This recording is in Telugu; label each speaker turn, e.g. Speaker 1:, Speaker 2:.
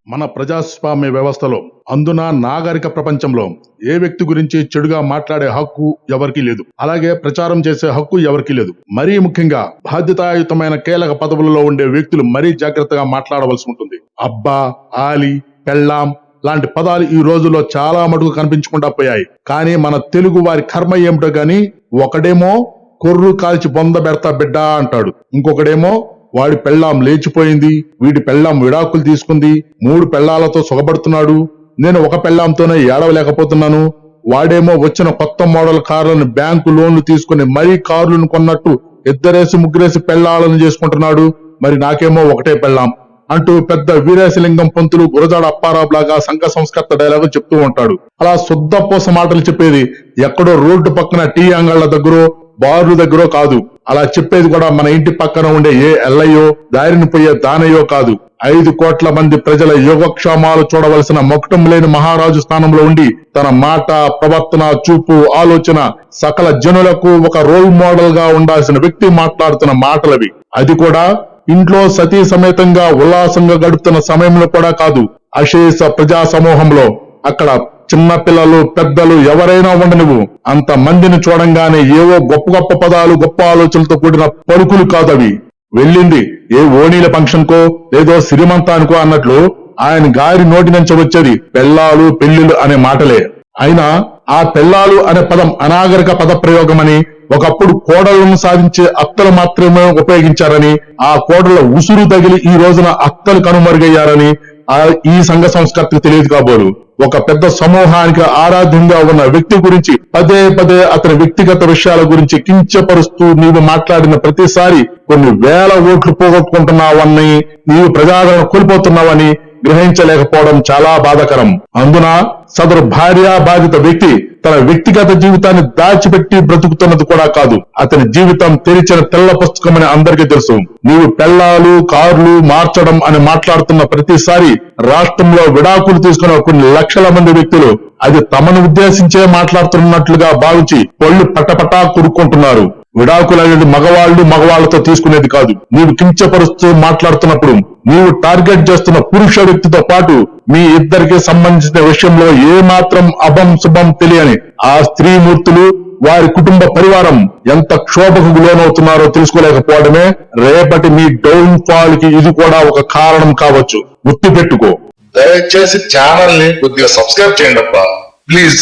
Speaker 1: మన ప్రజాస్వామ్య వ్యవస్థలో అందున నాగరిక ప్రపంచంలో ఏ వ్యక్తి గురించి చెడుగా మాట్లాడే హక్కు ఎవరికీ లేదు. అలాగే ప్రచారం చేసే హక్కు ఎవరికీ లేదు. మరీ ముఖ్యంగా బాధ్యతాయుతమైన కీలక పదవులలో ఉండే వ్యక్తులు మరీ జాగ్రత్తగా మాట్లాడవలసి ఉంటుంది. అబ్బా, ఆలి, పెళ్ళాం లాంటి పదాలు ఈ రోజుల్లో చాలా మటుకు కనిపించకుండా పోయాయి. కానీ మన తెలుగు వారి కర్మ ఏమిటో గాని, ఒకడేమో కొర్రు కాల్చి బొంద బెడతా బిడ్డ అంటాడు, ఇంకొకడేమో వాడి పెళ్ళాం లేచిపోయింది, వీడి పెళ్ళాం విడాకులు తీసుకుంది, 3 పెళ్ళాలతో సుఖపడుతున్నాడు, నేను ఒక పెళ్ళాంతోనే ఏడవలేకపోతున్నాను, వాడేమో వచ్చిన కొత్త మోడల్ కార్లను బ్యాంకు లోన్లు తీసుకుని మరీ కార్లను కొన్నట్టు 2 ముగ్గురేసి పెళ్ళాలను చేసుకుంటున్నాడు, మరి నాకేమో ఒకటే పెళ్ళాం అంటూ పెద్ద వీరేశలింగం పంతులు గురజాడ అప్పారావు లాగా సంఘ సంస్కర్త డైలాగు చెప్తూ ఉంటాడు. అలా శుద్ధపోస మాటలు చెప్పేది ఎక్కడో రోడ్డు పక్కన టీ అంగళ్ల దగ్గర బార్లు దగ్గర కాదు. అలా చెప్పేది కూడా మన ఇంటి పక్కన ఉండే ఏ ఎల్లయ్యో దారిని పోయే దానయ్యో కాదు. 5 కోట్ల మంది ప్రజల యోగక్షేమాలు చూడవలసిన మొకటం లేని మహారాజు స్థానంలో ఉండి తన మాట, ప్రవర్తన, చూపు, ఆలోచన సకల జనులకు ఒక రోల్ మోడల్ గా ఉండాల్సిన వ్యక్తి మాట్లాడుతున్న మాటలవి. అది కూడా ఇంట్లో సతీ సమేతంగా ఉల్లాసంగా గడుపుతున్న సమయంలో కూడా కాదు, అశేష ప్రజా సమూహంలో. అక్కడ చిన్న పిల్లలు, పెద్దలు ఎవరైనా ఉండనివ్వు, అంత మందిని చూడంగానే ఏవో గొప్ప గొప్ప పదాలు, గొప్ప ఆలోచనలతో కూడిన పలుకులు కాదవి. వెళ్ళింది ఏ ఓణీల ఫంక్షన్ కో లేదో శ్రీమంతానికో అన్నట్లు ఆయన గారి నోటి నుంచి వచ్చేది పెళ్ళాలు, పెళ్లిళ్ళు అనే మాటలే. అయినా ఆ పెళ్ళాలు అనే పదం అనాగరిక పద ప్రయోగమని, ఒకప్పుడు కోడళ్లను సాధించే అత్తలు మాత్రమే ఉపయోగించారని, ఆ కోడళ్ల ఉసురు తగిలి ఈ రోజున అత్తలు కనుమరుగయ్యారని ఈ సంఘ సంస్కృతికి తెలియదు కాబోలు. ఒక పెద్ద సమూహానికి ఆరాధ్యంగా ఉన్న వ్యక్తి గురించి పదే పదే అతని వ్యక్తిగత విషయాల గురించి కించపరుస్తూ నీవు మాట్లాడిన ప్రతిసారి కొన్ని వేల ఓట్లు పోగొట్టుకుంటున్నావని, నీవు ప్రజాదరణ కోల్పోతున్నావని గ్రహించలేకపోవడం చాలా బాధాకరం. అందున సదరు భార్యా బాధిత వ్యక్తి తన వ్యక్తిగత జీవితాన్ని దాచిపెట్టి బ్రతుకుతున్నది కూడా కాదు. అతని జీవితం తెరిచిన తెల్ల పుస్తకమని అందరికీ తెలుసు. నీవు పెళ్ళాలు, కార్లు మార్చడం అని మాట్లాడుతున్న ప్రతిసారి రాష్ట్రంలో విడాకులు తీసుకున్న కొన్ని లక్షల మంది వ్యక్తులు అది తమను ఉద్దేశించే మాట్లాడుతున్నట్లుగా భావించి పళ్ళు పటపటా కొరుక్కుంటున్నారు. విడాకులు అనేది మగవాళ్లతో తీసుకునేది కాదు. నీవు కించపరుస్తూ మాట్లాడుతున్నప్పుడు నీవు టార్గెట్ చేస్తున్న పురుష వ్యక్తితో పాటు మీ ఇద్దరికి సంబంధించిన విషయంలో ఏ మాత్రం అభం శుభం తెలియని ఆ స్త్రీమూర్తులు, వారి కుటుంబ పరివారం ఎంత క్షోభకు లోనవుతున్నారో తెలుసుకోలేకపోవడమే రేపటి మీ డౌన్ ఫాల్ కి ఇది కూడా ఒక కారణం కావచ్చు. గుర్తు పెట్టుకో.
Speaker 2: దయచేసి ఛానల్ ని కొద్దిగా సబ్స్క్రైబ్ చేయండి అబ్బా, ప్లీజ్.